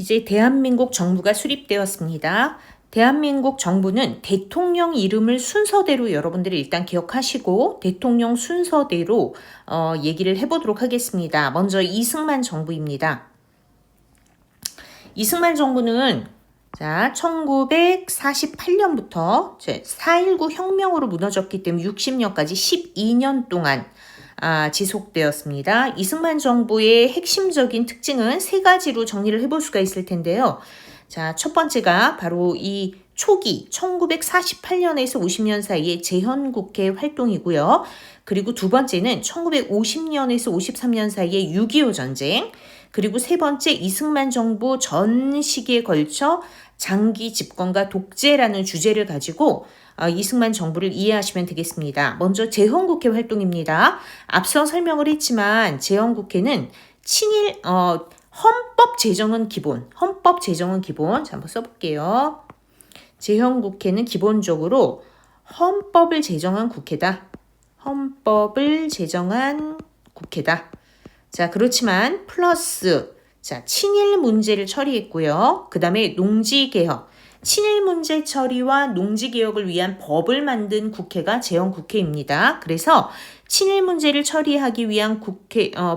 이제 대한민국 정부가 수립되었습니다. 대한민국 정부는 대통령 이름을 순서대로 여러분들이 일단 기억하시고 대통령 순서대로 얘기를 해보도록 하겠습니다. 먼저 이승만 정부입니다. 이승만 정부는 1948년부터 4.19 혁명으로 무너졌기 때문에 60년까지 12년 동안 지속되었습니다. 이승만 정부의 핵심적인 특징은 세 가지로 정리를 해볼 수가 있을 텐데요. 첫 번째가 바로 이 초기 1948년에서 50년 사이의 재헌국회 활동이고요. 그리고 두 번째는 1950년에서 53년 사이의 6.25 전쟁, 그리고 세 번째 이승만 정부 전 시기에 걸쳐 장기 집권과 독재라는 주제를 가지고 이승만 정부를 이해하시면 되겠습니다. 먼저 재헌국회 활동입니다. 앞서 설명을 했지만 재헌국회는 친일 헌법 제정은 기본. 자, 한번 써볼게요. 재헌국회는 기본적으로 헌법을 제정한 국회다. 자, 그렇지만 플러스 친일 문제를 처리했고요. 그 다음에 농지개혁. 친일 문제 처리와 농지개혁을 위한 법을 만든 국회가 재헌국회입니다. 그래서 친일 문제를 처리하기 위한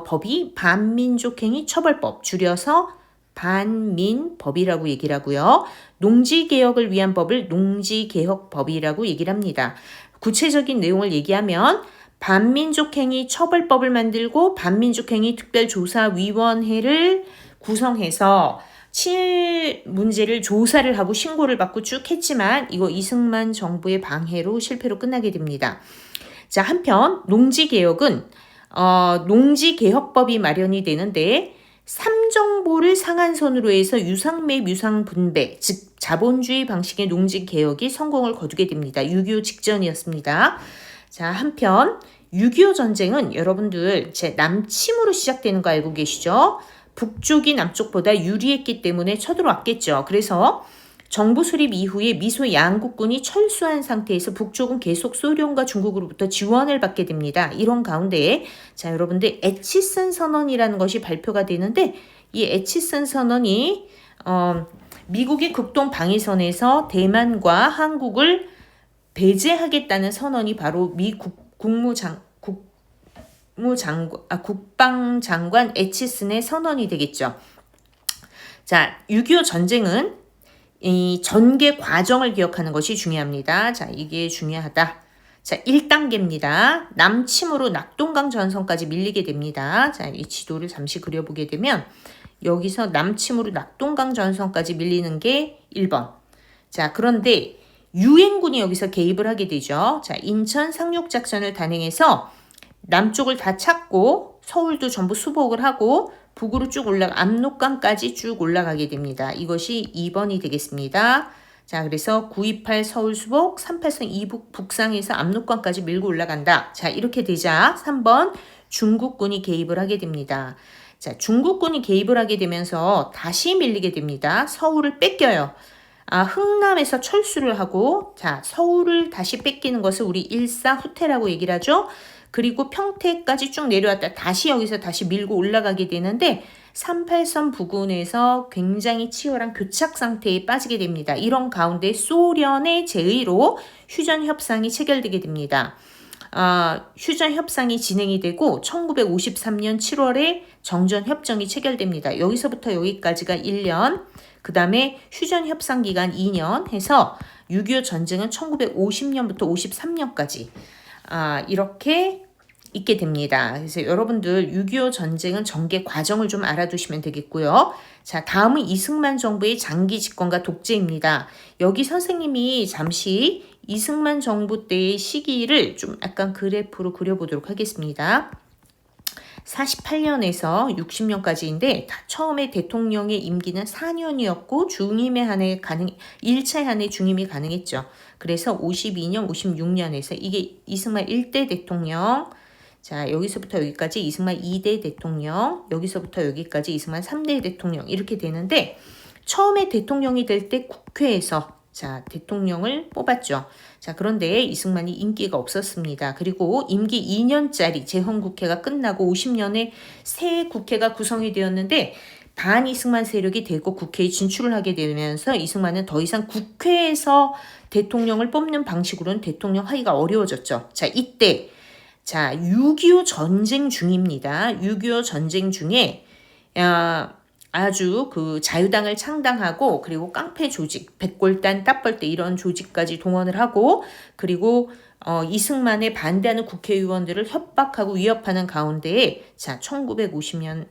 법이 반민족행위 처벌법, 줄여서 반민법이라고 얘기를 하고요. 농지개혁을 위한 법을 농지개혁법이라고 얘기를 합니다. 구체적인 내용을 얘기하면 반민족행위 처벌법을 만들고 반민족행위 특별조사위원회를 구성해서 친일 문제를 조사를 하고 신고를 받고 쭉 했지만 이거 이승만 정부의 방해로 실패로 끝나게 됩니다. 자, 한편 농지개혁은 농지개혁법이 마련이 되는데 삼정보를 상한선으로 해서 유상매 유상분배, 즉 자본주의 방식의 농지개혁이 성공을 거두게 됩니다. 6.25 직전이었습니다. 자, 한편 6.25 전쟁은 여러분들 남침으로 시작되는 거 알고 계시죠? 북쪽이 남쪽보다 유리했기 때문에 쳐들어왔겠죠. 그래서 정부 수립 이후에 미소 양국군이 철수한 상태에서 북쪽은 계속 소련과 중국으로부터 지원을 받게 됩니다. 이런 가운데 여러분들 에치슨 선언이라는 것이 발표가 되는데 이 에치슨 선언이 미국의 극동 방위선에서 대만과 한국을 배제하겠다는 선언이 바로 미 국방장관 에치슨의 선언이 되겠죠. 자, 6.25 전쟁은 이 전개 과정을 기억하는 것이 중요합니다. 자, 이게 중요하다. 자, 1단계입니다. 남침으로 낙동강 전선까지 밀리게 됩니다. 자, 이 지도를 잠시 그려보게 되면 여기서 남침으로 낙동강 전선까지 밀리는 게 1번. 자, 그런데 유엔군이 여기서 개입을 하게 되죠. 자, 인천 상륙작전을 단행해서 남쪽을 다 찾고 서울도 전부 수복을 하고 북으로 쭉 압록강까지 쭉 올라가게 됩니다. 이것이 2번이 되겠습니다. 자, 그래서 928 서울 수복, 383 이북 북상에서 압록강까지 밀고 올라간다. 자, 이렇게 되자 3번 중국군이 개입을 하게 됩니다. 자, 중국군이 개입을 하게 되면서 다시 밀리게 됩니다. 서울을 뺏겨요. 흥남에서 철수를 하고 서울을 다시 뺏기는 것을 우리 일사후퇴라고 얘기를 하죠. 그리고 평택까지 쭉 내려왔다 다시 여기서 다시 밀고 올라가게 되는데 38선 부근에서 굉장히 치열한 교착 상태에 빠지게 됩니다. 이런 가운데 소련의 제의로 휴전협상이 체결되게 됩니다. 휴전협상이 진행이 되고 1953년 7월에 정전협정이 체결됩니다. 여기서부터 여기까지가 1년, 그 다음에 휴전협상 기간 2년 해서 6.25 전쟁은 1950년부터 53년까지 이렇게 있게 됩니다. 그래서 여러분들 6.25 전쟁은 전개 과정을 좀 알아두시면 되겠고요. 자, 다음은 이승만 정부의 장기 집권과 독재입니다. 여기 선생님이 잠시 이승만 정부 때의 시기를 좀 약간 그래프로 그려보도록 하겠습니다. 48년에서 60년까지인데 처음에 대통령의 임기는 4년이었고 중임에 한해 1차에 한해 중임이 가능했죠. 그래서 52년, 56년에서 이게 이승만 1대 대통령, 자, 여기서부터 여기까지 이승만 2대 대통령, 여기서부터 여기까지 이승만 3대 대통령 이렇게 되는데 처음에 대통령이 될 때 국회에서 대통령을 뽑았죠. 자, 그런데 이승만이 인기가 없었습니다. 그리고 임기 2년짜리 재헌국회가 끝나고 50년에 새 국회가 구성이 되었는데 반이승만 세력이 대거 국회에 진출을 하게 되면서 이승만은 더 이상 국회에서 대통령을 뽑는 방식으로는 대통령 하기가 어려워졌죠. 자, 이때 6.25 전쟁 중입니다. 6.25 전쟁 중에 아주 그 자유당을 창당하고 그리고 깡패 조직, 백골단, 따뻘대 이런 조직까지 동원을 하고 그리고 이승만에 반대하는 국회의원들을 협박하고 위협하는 가운데에 1950년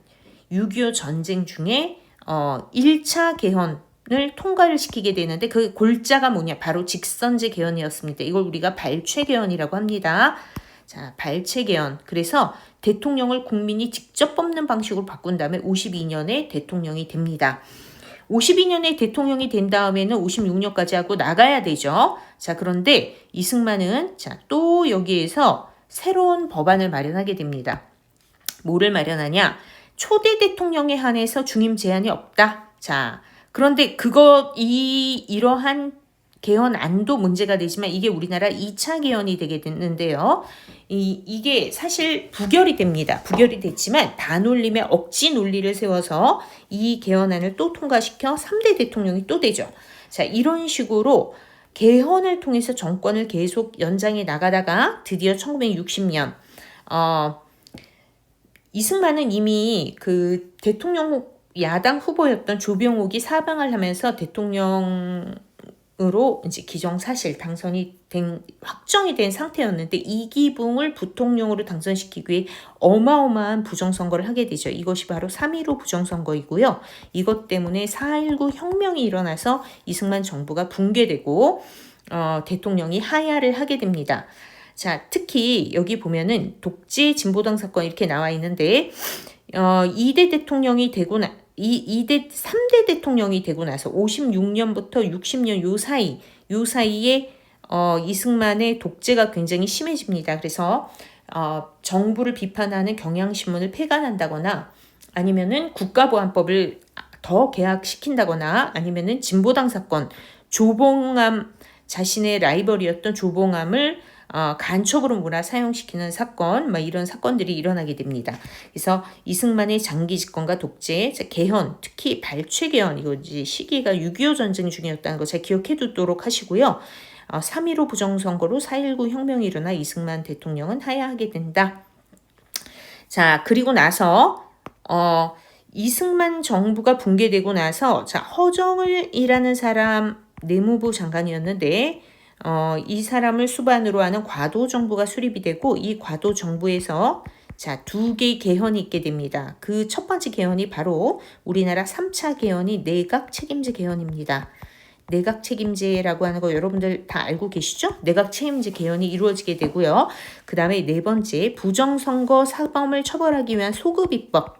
6.25 전쟁 중에 1차 개헌을 통과를 시키게 되는데 그 골자가 뭐냐? 바로 직선제 개헌이었습니다. 이걸 우리가 발췌 개헌이라고 합니다. 자, 발췌 개헌. 그래서 대통령을 국민이 직접 뽑는 방식으로 바꾼 다음에 52년에 대통령이 됩니다. 52년에 대통령이 된 다음에는 56년까지 하고 나가야 되죠. 자, 그런데 이승만은 또 여기에서 새로운 법안을 마련하게 됩니다. 뭐를 마련하냐? 초대 대통령에 한해서 중임 제한이 없다. 자, 그런데 이러한 개헌안도 문제가 되지만 이게 우리나라 2차 개헌이 되게 됐는데요. 이게 사실 부결이 됩니다. 부결이 됐지만 반올림의 억지 논리를 세워서 이 개헌안을 또 통과시켜 3대 대통령이 또 되죠. 자, 이런 식으로 개헌을 통해서 정권을 계속 연장해 나가다가 드디어 1960년 이승만은 이미 그 대통령 야당 후보였던 조병옥이 사방을 하면서 대통령으로 이제 기정사실 당선이 확정이 된 상태였는데 이기붕을 부통령으로 당선시키기 위해 어마어마한 부정선거를 하게 되죠. 이것이 바로 3.15 부정선거이고요. 이것 때문에 4.19 혁명이 일어나서 이승만 정부가 붕괴되고 대통령이 하야를 하게 됩니다. 자, 특히 여기 보면은 독재 진보당 사건 이렇게 나와 있는데 2대 대통령이 되고 3대 대통령이 되고 나서 56년부터 60년 요 사이에 이승만의 독재가 굉장히 심해집니다. 그래서 정부를 비판하는 경향신문을 폐간한다거나 아니면은 국가보안법을 더 개혁시킨다거나 아니면은 진보당 사건 조봉암 자신의 라이벌이었던 조봉암을 간첩으로 몰아 사형시키는 사건, 이런 사건들이 일어나게 됩니다. 그래서 이승만의 장기 집권과 독재, 개헌, 특히 발췌 개헌, 이거지 시기가 6.25 전쟁 중이었다는 거 잘 기억해 두도록 하시고요. 3.15 부정선거로 4.19 혁명이 일어나 이승만 대통령은 하야하게 된다. 자, 그리고 나서 이승만 정부가 붕괴되고 나서 허정을이라는 사람 내무부 장관이었는데 이 사람을 수반으로 하는 과도 정부가 수립이 되고 이 과도 정부에서 2개의 개헌이 있게 됩니다. 그 첫 번째 개헌이 바로 우리나라 3차 개헌이 내각 책임제 개헌입니다. 내각 책임제라고 하는 거 여러분들 다 알고 계시죠? 내각 책임제 개헌이 이루어지게 되고요. 그 다음에 네 번째 부정선거 사범을 처벌하기 위한 소급입법.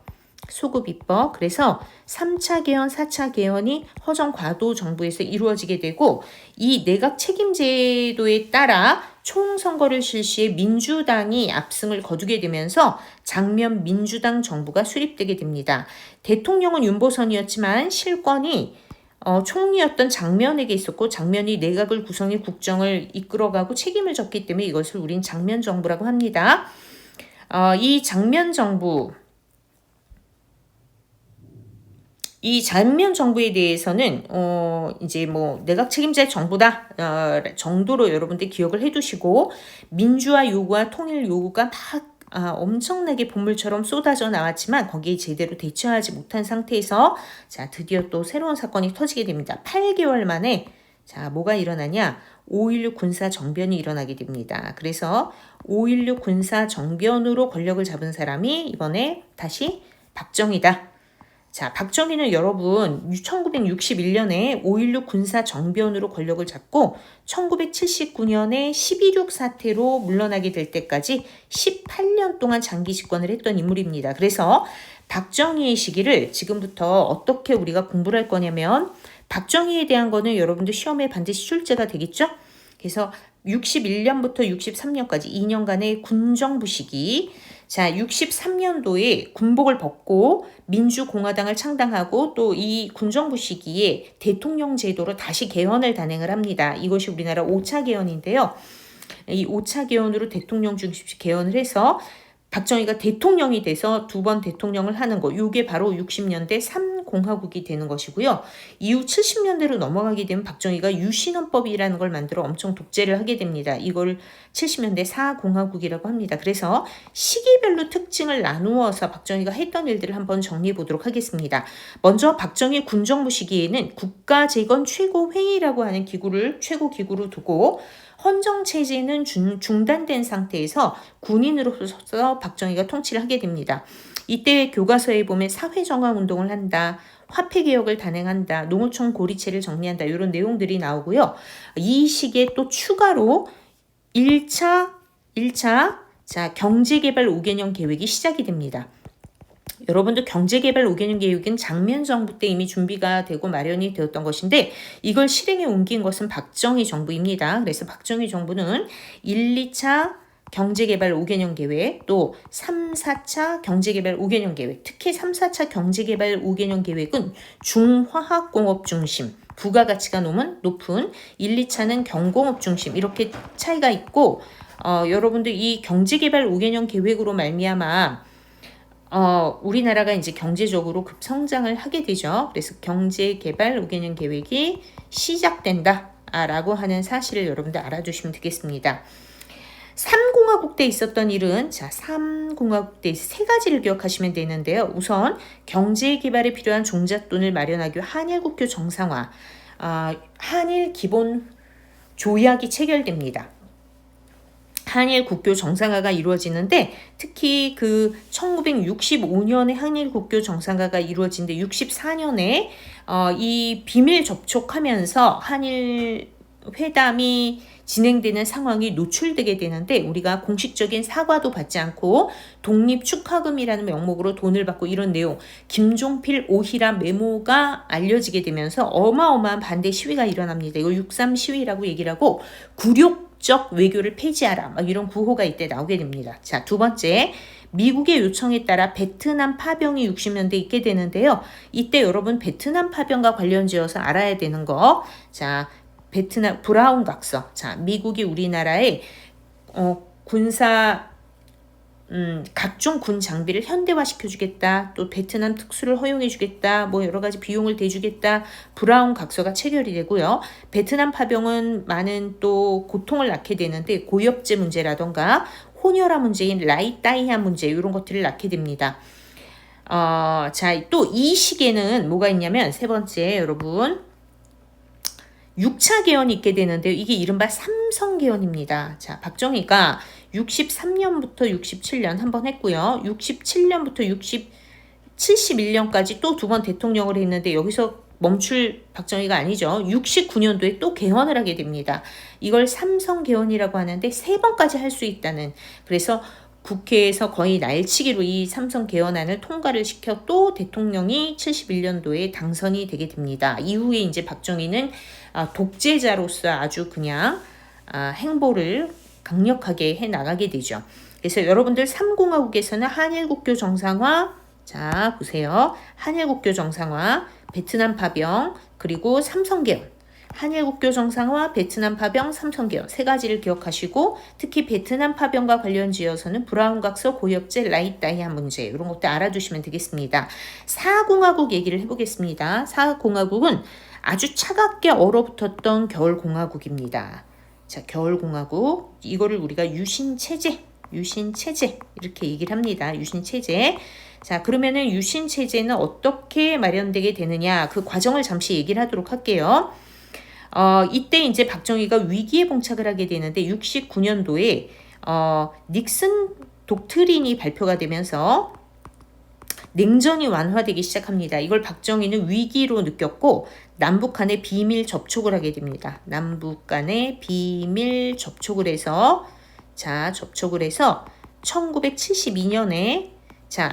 그래서 3차 개헌, 4차 개헌이 허정 과도 정부에서 이루어지게 되고 이 내각 책임제도에 따라 총선거를 실시해 민주당이 압승을 거두게 되면서 장면 민주당 정부가 수립되게 됩니다. 대통령은 윤보선이었지만 실권이 총리였던 장면에게 있었고 장면이 내각을 구성해 국정을 이끌어가고 책임을 졌기 때문에 이것을 우린 장면 정부라고 합니다. 이 장면 정부에 대해서는 이제 내각 책임제 정부다 정도로 여러분들 기억을 해두시고 민주화 요구와 통일 요구가 다 엄청나게 본물처럼 쏟아져 나왔지만 거기에 제대로 대처하지 못한 상태에서 드디어 또 새로운 사건이 터지게 됩니다. 8개월 만에 뭐가 일어나냐? 5.16 군사 정변이 일어나게 됩니다. 그래서 5.16 군사 정변으로 권력을 잡은 사람이 이번에 다시 박정희다. 박정희는 여러분 1961년에 5.16 군사 정변으로 권력을 잡고 1979년에 12.6 사태로 물러나게 될 때까지 18년 동안 장기 집권을 했던 인물입니다. 그래서 박정희의 시기를 지금부터 어떻게 우리가 공부를 할 거냐면 박정희에 대한 거는 여러분들 시험에 반드시 출제가 되겠죠? 그래서 61년부터 63년까지 2년간의 군정부 시기 63년도에 군복을 벗고 민주공화당을 창당하고 또 이 군정부 시기에 대통령 제도로 다시 개헌을 단행을 합니다. 이것이 우리나라 5차 개헌인데요. 이 5차 개헌으로 대통령 중심식 개헌을 해서 박정희가 대통령이 돼서 두 번 대통령을 하는 거. 이게 바로 60년대 3공화국이 되는 것이고요. 이후 70년대로 넘어가게 되면 박정희가 유신헌법이라는 걸 만들어 엄청 독재를 하게 됩니다. 이걸 70년대 4공화국이라고 합니다. 그래서 시기별로 특징을 나누어서 박정희가 했던 일들을 한번 정리해 보도록 하겠습니다. 먼저 박정희 군정부 시기에는 국가재건 최고회의라고 하는 기구를 최고 기구로 두고 헌정체제는 중단된 상태에서 군인으로서 박정희가 통치를 하게 됩니다. 이때 교과서에 보면 사회정화운동을 한다, 화폐개혁을 단행한다, 농어촌 고리체를 정리한다 이런 내용들이 나오고요. 이 시기에 또 추가로 1차 경제개발 5개년 계획이 시작이 됩니다. 여러분들 경제개발 5개년 계획은 장면 정부 때 이미 준비가 되고 마련이 되었던 것인데 이걸 실행에 옮긴 것은 박정희 정부입니다. 그래서 박정희 정부는 1, 2차 경제개발 5개년 계획, 또 3, 4차 경제개발 5개년 계획, 특히 3, 4차 경제개발 5개년 계획은 중화학공업 중심, 부가가치가 높은 1, 2차는 경공업 중심 이렇게 차이가 있고 여러분들 이 경제개발 5개년 계획으로 말미암아 우리나라가 이제 경제적으로 급성장을 하게 되죠. 그래서 경제개발 5개년 계획이 시작된다라고 하는 사실을 여러분들 알아두시면 되겠습니다. 3공화국 때 있었던 일은 3공화국 때 세 가지를 기억하시면 되는데요. 우선 경제개발에 필요한 종잣돈을 마련하기 위해 한일국교 정상화, 한일 기본 조약이 체결됩니다. 한일 국교 정상화가 이루어지는데 특히 그 1965년에 한일 국교 정상화가 이루어지는데 64년에 이 비밀 접촉하면서 한일 회담이 진행되는 상황이 노출되게 되는데 우리가 공식적인 사과도 받지 않고 독립 축하금이라는 명목으로 돈을 받고 이런 내용 김종필 오희람 메모가 알려지게 되면서 어마어마한 반대 시위가 일어납니다. 이거 6.3 시위라고 얘기를 하고 굴욕적 외교를 폐지하라 막 이런 구호가 이때 나오게 됩니다. 자, 두 번째 미국의 요청에 따라 베트남 파병이 60년대 있게 되는데요. 이때 여러분 베트남 파병과 관련지어서 알아야 되는 거 베트남 브라운 각서. 미국이 우리나라에 군사 각종 군 장비를 현대화시켜주겠다. 또 베트남 특수를 허용해주겠다. 뭐 여러 가지 비용을 대주겠다. 브라운 각서가 체결이 되고요. 베트남 파병은 많은 또 고통을 낳게 되는데 고엽제 문제라던가 혼혈화 문제인 라이따이아 문제 이런 것들을 낳게 됩니다. 또 이 시기에는 뭐가 있냐면 세 번째 여러분 6차 개헌이 있게 되는데요. 이게 이른바 삼성개헌입니다. 박정희가 63년부터 67년 한 번 했고요. 67년부터 71년까지 또 두 번 대통령을 했는데 여기서 멈출 박정희가 아니죠. 69년도에 또 개헌을 하게 됩니다. 이걸 삼성개헌이라고 하는데 세 번까지 할 수 있다는 그래서 국회에서 거의 날치기로 이 삼성 개헌안을 통과를 시켜 또 대통령이 71년도에 당선이 되게 됩니다. 이후에 이제 박정희는 독재자로서 아주 그냥 행보를 강력하게 해 나가게 되죠. 그래서 여러분들 3공화국에서는 한일국교 정상화, 보세요. 한일국교 정상화, 베트남 파병, 그리고 삼성개헌. 한일국교 정상화, 베트남 파병, 삼성개헌 세 가지를 기억하시고 특히 베트남 파병과 관련지어서는 브라운 각서, 고엽제, 라이따이아 문제 이런 것도 알아두시면 되겠습니다. 4공화국 얘기를 해보겠습니다. 4공화국은 아주 차갑게 얼어붙었던 겨울공화국입니다. 겨울공화국 이거를 우리가 유신체제 이렇게 얘기를 합니다. 유신체제. 그러면은 유신체제는 어떻게 마련되게 되느냐 그 과정을 잠시 얘기를 하도록 할게요. 이때 이제 박정희가 위기에 봉착을 하게 되는데 69년도에 닉슨 독트린이 발표가 되면서 냉전이 완화되기 시작합니다. 이걸 박정희는 위기로 느꼈고 남북 간에 비밀 접촉을 하게 됩니다. 남북 간에 비밀 접촉을 해서 1972년에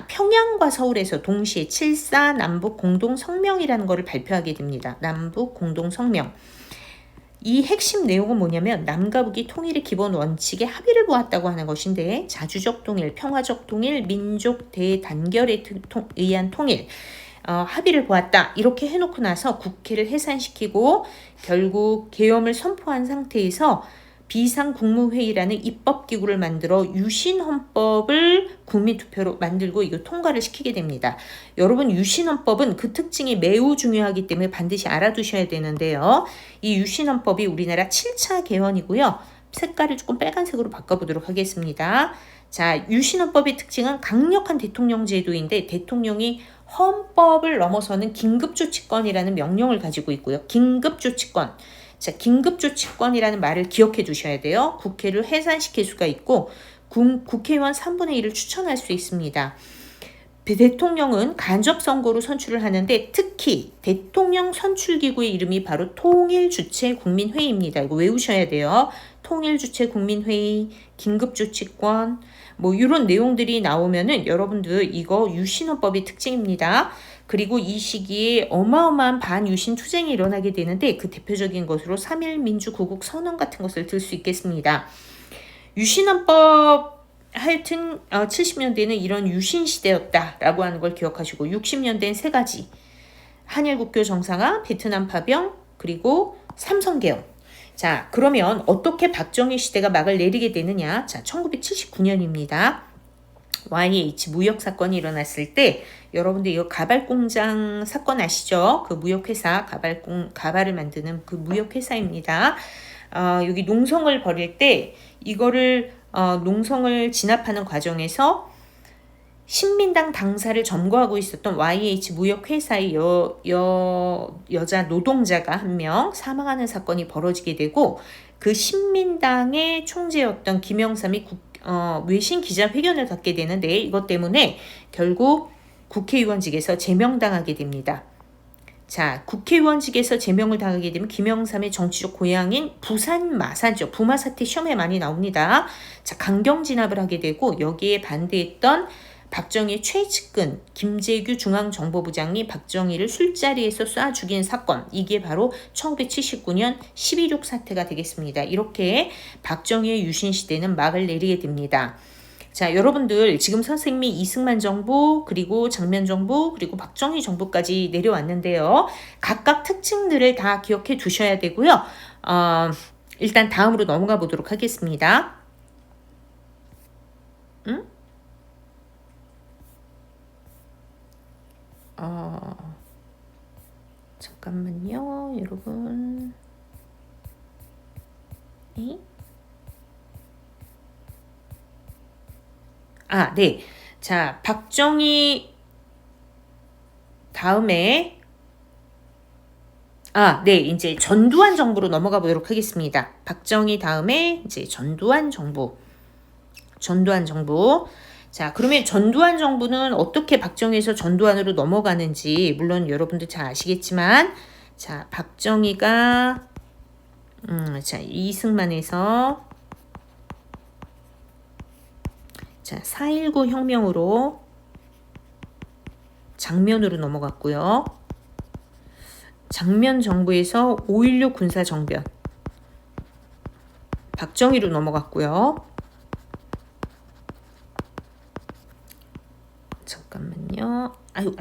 평양과 서울에서 동시에 7.4 남북 공동성명이라는 것을 발표하게 됩니다. 남북 공동성명. 이 핵심 내용은 뭐냐면 남과 북이 통일의 기본 원칙에 합의를 보았다고 하는 것인데 자주적 통일, 평화적 통일, 민족 대단결에 의한 통일 합의를 보았다. 이렇게 해놓고 나서 국회를 해산시키고 결국 계엄을 선포한 상태에서 비상국무회의라는 입법기구를 만들어 유신헌법을 국민투표로 만들고 이거 통과를 시키게 됩니다. 여러분 유신헌법은 그 특징이 매우 중요하기 때문에 반드시 알아두셔야 되는데요. 이 유신헌법이 우리나라 7차 개헌이고요. 색깔을 조금 빨간색으로 바꿔보도록 하겠습니다. 자, 유신헌법의 특징은 강력한 대통령 제도인데 대통령이 헌법을 넘어서는 긴급조치권이라는 명령을 가지고 있고요. 긴급조치권. 자, 긴급조치권이라는 말을 기억해 두셔야 돼요. 국회를 해산시킬 수가 있고 국회의원 3분의 1을 추천할 수 있습니다. 대통령은 간접선거로 선출을 하는데 특히 대통령 선출기구의 이름이 바로 통일주체국민회의입니다. 이거 외우셔야 돼요. 통일주체국민회의, 긴급조치권 뭐 이런 내용들이 나오면은 여러분들 이거 유신헌법의 특징입니다. 그리고 이 시기에 어마어마한 반유신 투쟁이 일어나게 되는데 그 대표적인 것으로 3.1 민주구국선언 같은 것을 들 수 있겠습니다. 유신헌법 하여튼 70년대는 이런 유신 시대였다라고 하는 걸 기억하시고 60년대엔 세 가지 한일국교 정상화, 베트남 파병, 그리고 삼성개헌. 자, 그러면 어떻게 박정희 시대가 막을 내리게 되느냐? 자, 1979년입니다. YH 무역 사건이 일어났을 때 여러분들 이거 가발 공장 사건 아시죠? 그 무역회사 가발을 만드는 그 무역회사입니다. 여기 농성을 벌일 때 이거를 농성을 진압하는 과정에서 신민당 당사를 점거하고 있었던 YH 무역회사의 여자 노동자가 한 명 사망하는 사건이 벌어지게 되고 그 신민당의 총재였던 김영삼이 외신 기자회견을 갖게 되는데 이것 때문에 결국 국회의원직에서 제명당하게 됩니다. 자, 국회의원직에서 제명을 당하게 되면 김영삼의 정치적 고향인 부산 마사죠. 부마 사태 시험에 많이 나옵니다. 자, 강경 진압을 하게 되고 여기에 반대했던 박정희 최측근 김재규 중앙정보부장이 박정희를 술자리에서 쏴 죽인 사건, 이게 바로 1979년 12.6 사태가 되겠습니다. 이렇게 박정희의 유신시대는 막을 내리게 됩니다. 자, 여러분들 지금 선생님이 이승만 정부, 그리고 장면 정부, 그리고 박정희 정부까지 내려왔는데요. 각각 특징들을 다 기억해 두셔야 되고요. 일단 다음으로 넘어가 보도록 하겠습니다. 잠깐만요, 여러분. 네. 자, 박정희 다음에 네, 이제 전두환 정부로 넘어가 보도록 하겠습니다. 박정희 다음에 이제 전두환 정부. 자, 그러면 전두환 정부는 어떻게 박정희에서 전두환으로 넘어가는지 물론 여러분들 잘 아시겠지만 자, 박정희가 자, 이승만에서 자, 4.19 혁명으로 장면으로 넘어갔고요. 장면 정부에서 5.16 군사 정변 박정희로 넘어갔고요. 잠깐만요. 아유.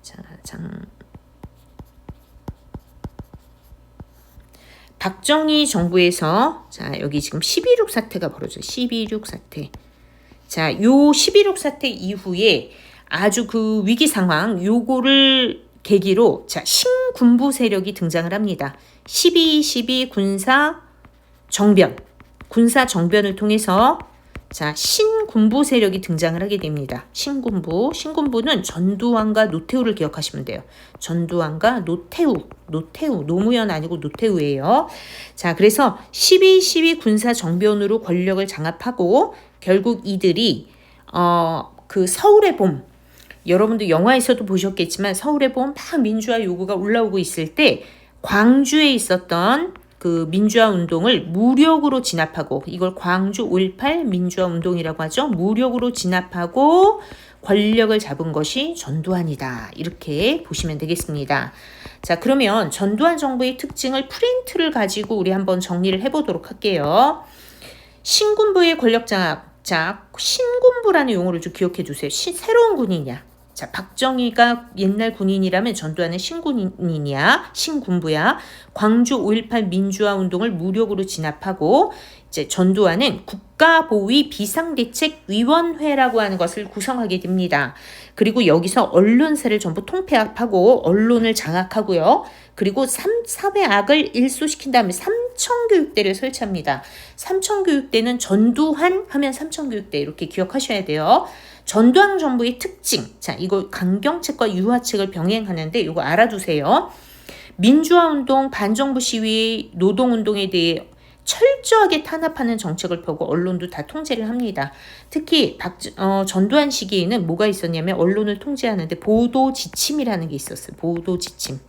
자, 박정희 정부에서 자, 여기 지금 12.6 사태가 벌어져요. 12.6 사태. 자, 요 12.6 사태 이후에 아주 그 위기 상황 요거를 계기로 자, 신군부 세력이 등장을 합니다. 12.12 군사 정변을 통해서 자, 신군부 세력이 등장을 하게 됩니다. 신군부는 전두환과 노태우를 기억하시면 돼요. 전두환과 노태우, 노무현 아니고 노태우예요. 자, 그래서 12.12 군사 정변으로 권력을 장악하고 결국 이들이 그 서울의 봄, 여러분도 영화에서도 보셨겠지만 서울의 봄 막 민주화 요구가 올라오고 있을 때 광주에 있었던 그 민주화 운동을 무력으로 진압하고 이걸 광주 5.18 민주화 운동이라고 하죠. 무력으로 진압하고 권력을 잡은 것이 전두환이다. 이렇게 보시면 되겠습니다. 자, 그러면 전두환 정부의 특징을 프린트를 가지고 우리 한번 정리를 해보도록 할게요. 신군부의 권력 장악. 자, 신군부라는 용어를 좀 기억해 주세요. 새로운 군이냐? 자, 박정희가 옛날 군인이라면 전두환은 신군인이야, 신군부야. 광주 5.18 민주화 운동을 무력으로 진압하고 이제 전두환은 국가보위 비상대책위원회라고 하는 것을 구성하게 됩니다. 그리고 여기서 언론사를 전부 통폐합하고 언론을 장악하고요. 그리고 사회악을 일소시킨 다음에 삼천교육대를 설치합니다. 삼천교육대는 전두환 하면 삼천교육대 이렇게 기억하셔야 돼요. 전두환 정부의 특징, 자 이거 강경책과 유화책을 병행하는데 이거 알아두세요. 민주화운동, 반정부 시위, 노동운동에 대해 철저하게 탄압하는 정책을 펴고 언론도 다 통제를 합니다. 특히 전두환 시기에는 뭐가 있었냐면 언론을 통제하는데 보도 지침이라는 게 있었어요. 보도 지침.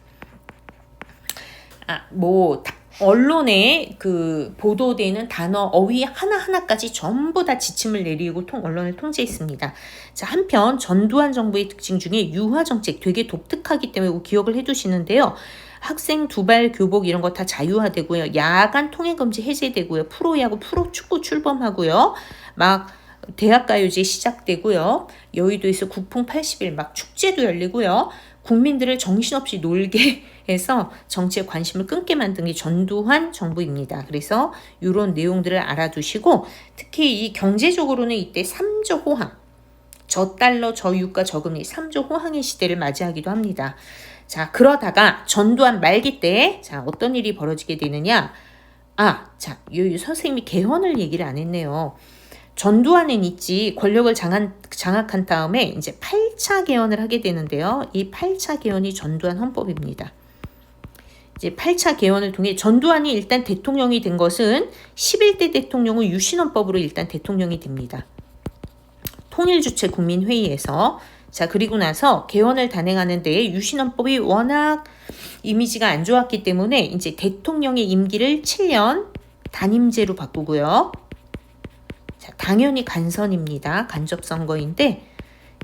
언론에 그 보도되는 단어, 어휘 하나하나까지 전부 다 지침을 내리고 언론을 통제했습니다. 자, 한편 전두환 정부의 특징 중에 유화 정책 되게 독특하기 때문에 기억을 해두시는데요. 학생 두발 교복 이런 거 다 자유화되고요. 야간 통행금지 해제되고요. 프로야구, 프로축구 출범하고요. 막 대학가요제 시작되고요. 여의도에서 국풍 80일 막 축제도 열리고요. 국민들을 정신없이 놀게 해서 정치에 관심을 끊게 만든 게 전두환 정부입니다. 그래서 이런 내용들을 알아두시고 특히 이 경제적으로는 이때 3조 호황, 저달러, 저유가, 저금리 3조 호황의 시대를 맞이하기도 합니다. 자, 그러다가 전두환 말기 때 자, 어떤 일이 벌어지게 되느냐? 자, 선생님이 개헌을 얘기를 안 했네요. 전두환은 있지 권력을 장악한 다음에 이제 8차 개헌을 하게 되는데요. 이 8차 개헌이 전두환 헌법입니다. 이제 8차 개헌을 통해 전두환이 일단 대통령이 된 것은 11대 대통령은 유신헌법으로 일단 대통령이 됩니다. 통일주체 국민회의에서. 자, 그리고 나서 개헌을 단행하는 데에 유신헌법이 워낙 이미지가 안 좋았기 때문에 이제 대통령의 임기를 7년 단임제로 바꾸고요. 자, 당연히 간선입니다. 간접선거인데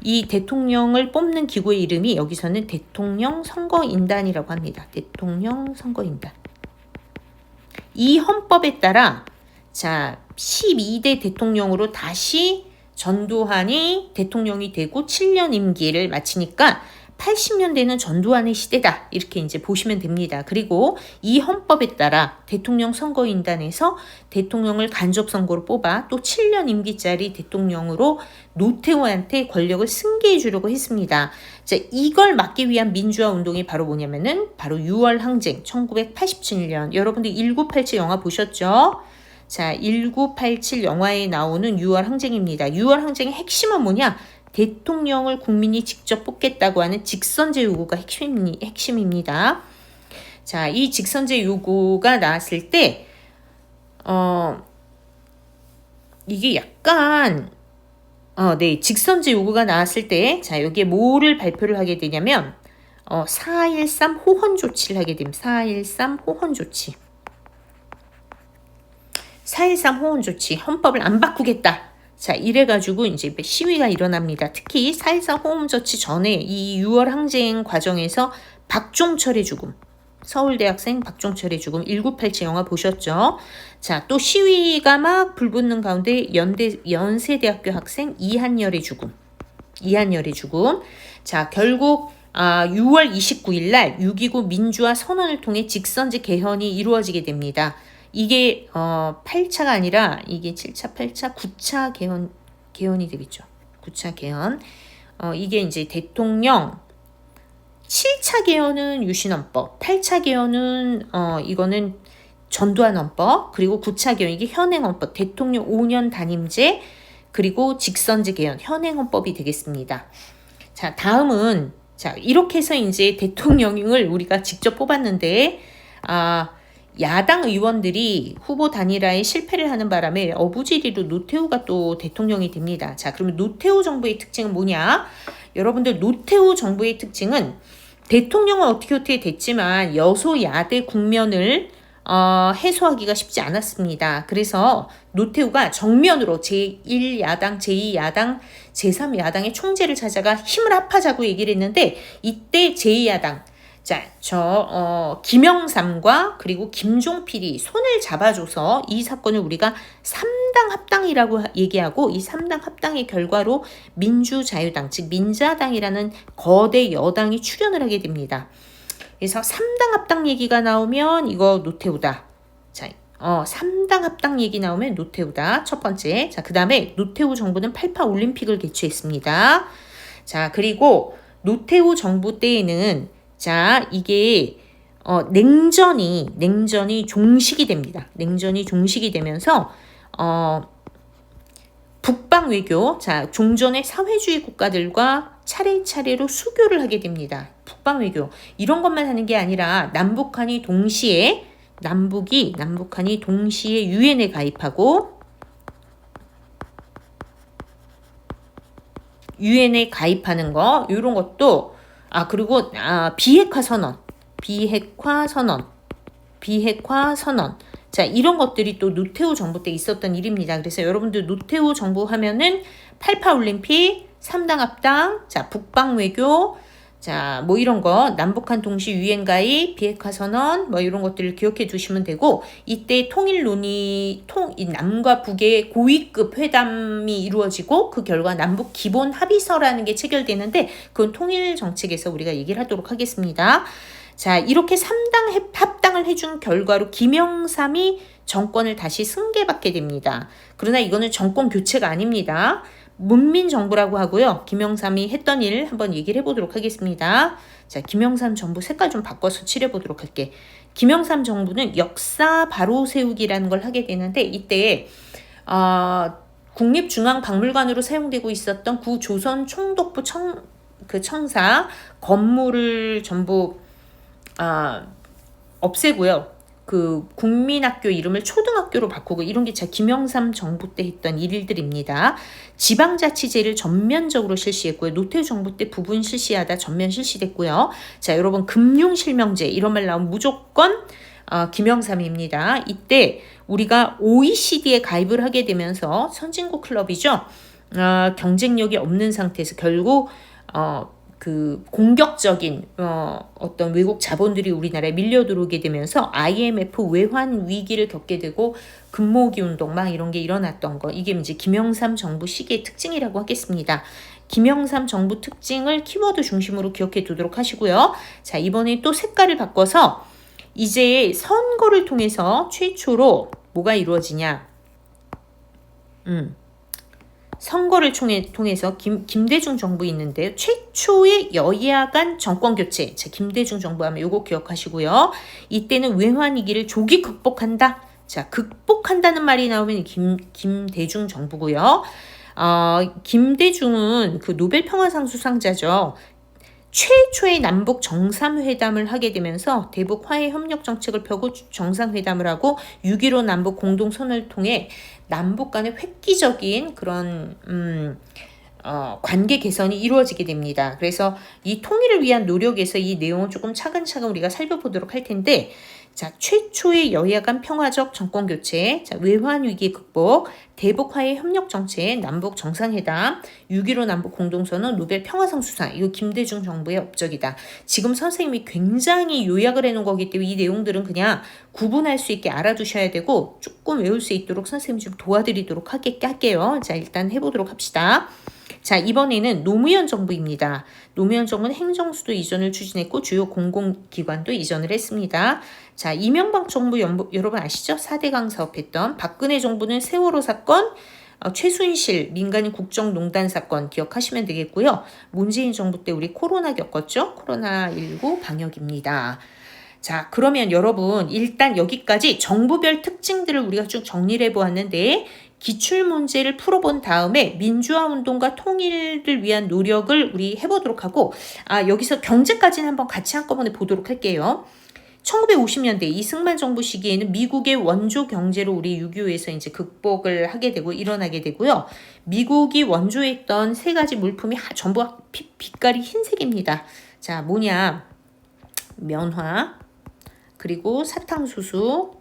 이 대통령을 뽑는 기구의 이름이 여기서는 대통령 선거인단이라고 합니다. 대통령 선거인단. 이 헌법에 따라 자, 12대 대통령으로 다시 전두환이 대통령이 되고 7년 임기를 마치니까 80년대는 전두환의 시대다. 이렇게 이제 보시면 됩니다. 그리고 이 헌법에 따라 대통령 선거인단에서 대통령을 간접선거로 뽑아 또 7년 임기짜리 대통령으로 노태우한테 권력을 승계해 주려고 했습니다. 자, 이걸 막기 위한 민주화 운동이 바로 뭐냐면은 바로 6월 항쟁 1987년. 여러분들 1987 영화 보셨죠? 자, 1987 영화에 나오는 6월 항쟁입니다. 6월 항쟁의 핵심은 뭐냐? 대통령을 국민이 직접 뽑겠다고 하는 직선제 요구가 핵심입니다. 자, 이 직선제 요구가 나왔을 때, 이게 약간, 직선제 요구가 나왔을 때, 자, 여기에 뭐를 발표를 하게 되냐면, 4.13 호헌 조치를 하게 됩니다. 4.13 호헌 조치. 4.13 호헌 조치, 헌법을 안 바꾸겠다. 자, 이래가지고 이제 시위가 일어납니다. 특히 4.14 호헌 조치 전에 이 6월 항쟁 과정에서 박종철의 죽음, 서울대학생 박종철의 죽음, 1987 영화 보셨죠? 자, 또 시위가 막 불붙는 가운데 연세대학교 학생 이한열의 죽음. 자, 결국 6월 29일 날 6.29 민주화 선언을 통해 직선제 개헌이 이루어지게 됩니다. 이게 8차가 아니라 이게 7차, 8차, 9차 개헌이 되겠죠. 9차 개헌. 이게 이제 대통령 7차 개헌은 유신헌법, 8차 개헌은 이거는 전두환헌법, 그리고 9차 개헌 이게 현행헌법, 대통령 5년 단임제, 그리고 직선제 개헌, 현행헌법이 되겠습니다. 자, 다음은 자, 이렇게 해서 이제 대통령을 우리가 직접 뽑았는데 야당 의원들이 후보 단일화에 실패를 하는 바람에 어부지리로 노태우가 또 대통령이 됩니다. 자, 그러면 노태우 정부의 특징은 뭐냐? 여러분들 노태우 정부의 특징은 대통령은 어떻게 됐지만 여소야대 국면을 해소하기가 쉽지 않았습니다. 그래서 노태우가 정면으로 제1야당, 제2야당, 제3야당의 총재를 찾아가 힘을 합하자고 얘기를 했는데 이때 제2야당, 자, 김영삼과 그리고 김종필이 손을 잡아줘서 이 사건을 우리가 3당 합당이라고 얘기하고, 이 3당 합당의 결과로 민주자유당, 즉 민자당이라는 거대 여당이 출현을 하게 됩니다. 그래서 3당 합당 얘기가 나오면 이거 노태우다. 자, 3당 합당 얘기 나오면 노태우다. 첫 번째. 자, 그 다음에 노태우 정부는 88 올림픽을 개최했습니다. 자, 그리고 노태우 정부 때에는 자, 이게 냉전이 종식이 됩니다. 냉전이 종식이 되면서 북방 외교, 자, 종전의 사회주의 국가들과 차례차례로 수교를 하게 됩니다. 북방 외교. 이런 것만 하는 게 아니라 남북한이 동시에 유엔에 가입하고, 유엔에 가입하는 거, 이런 것도, 그리고 비핵화 선언. 자, 이런 것들이 또 노태우 정부 때 있었던 일입니다. 그래서 여러분들 노태우 정부 하면은 88 올림픽, 3당 합당, 자, 북방 외교, 자, 뭐 이런 거, 남북한 동시 유엔 가입, 비핵화 선언, 뭐 이런 것들을 기억해 두시면 되고, 이때 통일 논의, 이 남과 북의 고위급 회담이 이루어지고, 그 결과 남북 기본 합의서라는 게 체결되는데, 그건 통일 정책에서 우리가 얘기를 하도록 하겠습니다. 자, 이렇게 3당 합당을 해준 결과로 김영삼이 정권을 다시 승계받게 됩니다. 그러나 이거는 정권 교체가 아닙니다. 문민정부라고 하고요. 김영삼이 했던 일 한번 얘기를 해보도록 하겠습니다. 자, 김영삼 정부 색깔 좀 바꿔서 칠해보도록 할게. 김영삼 정부는 역사 바로 세우기라는 걸 하게 되는데, 이때 국립중앙박물관으로 사용되고 있었던 구조선 총독부 청사 건물을 전부 없애고요. 그 국민학교 이름을 초등학교로 바꾸고, 이런 게 김영삼 정부 때 했던 일들입니다. 지방자치제를 전면적으로 실시했고요. 노태우 정부 때 부분 실시하다 전면 실시됐고요. 자, 여러분 금융실명제 이런 말 나오면 무조건 김영삼입니다. 이때 우리가 OECD에 가입을 하게 되면서 선진국 클럽이죠. 경쟁력이 없는 상태에서 결국 그 공격적인 어떤 외국 자본들이 우리나라에 밀려 들어오게 되면서 IMF 외환 위기를 겪게 되고 금모으기 운동 막 이런 게 일어났던 거, 이게 이제 김영삼 정부 시기의 특징이라고 하겠습니다. 김영삼 정부 특징을 키워드 중심으로 기억해 두도록 하시고요. 자, 이번에 또 색깔을 바꿔서 이제 선거를 통해서 최초로 뭐가 이루어지냐? 선거를 통해서 김대중 정부 있는데요. 최초의 여야 간 정권 교체. 자, 김대중 정부 하면 요거 기억하시고요. 이때는 외환위기를 조기 극복한다. 자, 극복한다는 말이 나오면 김대중 정부고요. 김대중은 그 노벨 평화상 수상자죠. 최초의 남북 정상회담을 하게 되면서 대북 화해 협력 정책을 펴고 정상회담을 하고 6.15 남북 공동선언을 통해 남북 간의 획기적인 그런 관계 개선이 이루어지게 됩니다. 그래서 이 통일을 위한 노력에서 이 내용을 조금 차근차근 우리가 살펴보도록 할 텐데, 자, 최초의 여야 간 평화적 정권 교체, 자, 외환 위기 극복, 대북 화해 협력 정책, 남북 정상회담, 6.15 남북 공동선언, 노벨 평화상 수상, 이거 김대중 정부의 업적이다. 지금 선생님이 굉장히 요약을 해놓은 거기 때문에 이 내용들은 그냥 구분할 수 있게 알아두셔야 되고 조금 외울 수 있도록 선생님이 좀 도와드리도록 할게요. 자, 일단 해보도록 합시다. 자, 이번에는 노무현 정부입니다. 노무현 정부는 행정수도 이전을 추진했고 주요 공공기관도 이전을 했습니다. 자, 이명박 정부 여러분 아시죠? 4대강 사업했던. 박근혜 정부는 세월호 사건, 최순실 민간인 국정농단 사건 기억하시면 되겠고요. 문재인 정부 때 우리 코로나 겪었죠? 코로나19 방역입니다. 자, 그러면 여러분 일단 여기까지 정부별 특징들을 우리가 쭉 정리를 해보았는데, 기출문제를 풀어본 다음에 민주화운동과 통일을 위한 노력을 우리 해보도록 하고, 여기서 경제까지는 한번 같이 한꺼번에 보도록 할게요. 1950년대 이승만 정부 시기에는 미국의 원조 경제로 우리 6.25에서 이제 극복을 하게 되고 일어나게 되고요. 미국이 원조했던 세 가지 물품이 전부 빛깔이 흰색입니다. 자, 뭐냐? 면화, 그리고 사탕수수,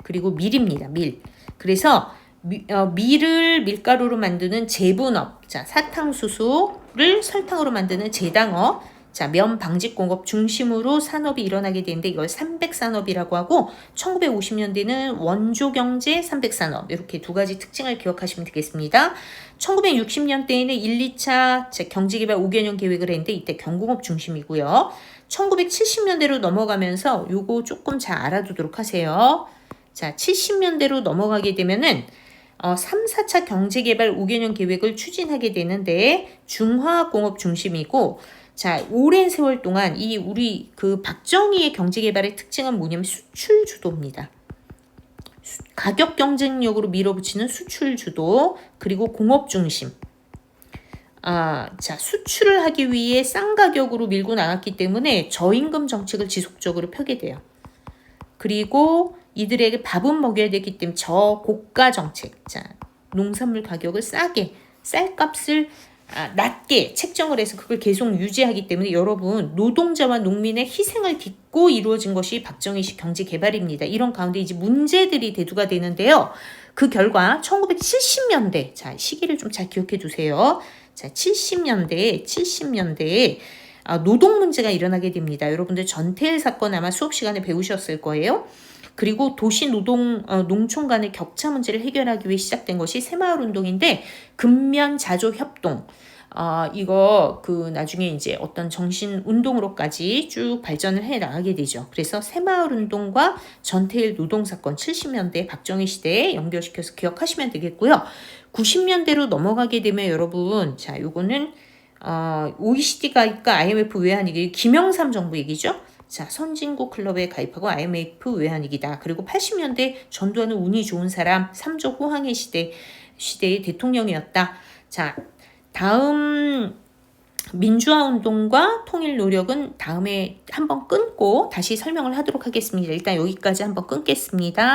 그리고 밀입니다. 밀. 그래서 밀을 밀가루로 만드는 제분업, 자, 사탕수수를 설탕으로 만드는 제당업, 자, 면 방직공업 중심으로 산업이 일어나게 되는데 이걸 삼백산업이라고 하고 1950년대는 원조경제, 삼백산업 이렇게 두 가지 특징을 기억하시면 되겠습니다. 1960년대에는 1, 2차 경제개발 5개년 계획을 했는데 이때 경공업 중심이고요. 1970년대로 넘어가면서 요거 조금 잘 알아두도록 하세요. 자, 70년대로 넘어가게 되면은 3, 4차 경제개발 5개년 계획을 추진하게 되는데 중화공업 중심이고 자, 오랜 세월 동안 이 우리 그 박정희의 경제개발의 특징은 뭐냐면 수출 주도입니다. 가격 경쟁력으로 밀어붙이는 수출 주도 그리고 공업 중심. 자, 수출을 하기 위해 싼 가격으로 밀고 나갔기 때문에 저임금 정책을 지속적으로 펴게 돼요. 그리고 이들에게 밥은 먹여야 되기 때문에 저고가 정책. 자, 농산물 가격을 싸게, 쌀값을 낮게 책정을 해서 그걸 계속 유지하기 때문에 여러분 노동자와 농민의 희생을 딛고 이루어진 것이 박정희식 경제개발입니다. 이런 가운데 이제 문제들이 대두가 되는데요. 그 결과 1970년대 자 시기를 좀 잘 기억해 두세요. 자 70년대에 노동 문제가 일어나게 됩니다. 여러분들 전태일 사건 아마 수업 시간에 배우셨을 거예요. 그리고 도시 농촌 간의 격차 문제를 해결하기 위해 시작된 것이 새마을운동인데 근면 자조 협동 이거 나중에 이제 어떤 정신운동으로까지 쭉 발전을 해 나가게 되죠. 그래서 새마을운동과 전태일 노동사건 70년대 박정희 시대에 연결시켜서 기억하시면 되겠고요. 90년대로 넘어가게 되면 여러분 자 요거는 OECD가 있까 IMF 외환위기 김영삼 정부 얘기죠. 자, 선진국 클럽에 가입하고 IMF 외환위기다. 그리고 80년대 전두환은 운이 좋은 사람, 삼족 호황의 시대의 대통령이었다. 자, 다음 민주화 운동과 통일 노력은 다음에 한번 끊고 다시 설명을 하도록 하겠습니다. 일단 여기까지 한번 끊겠습니다.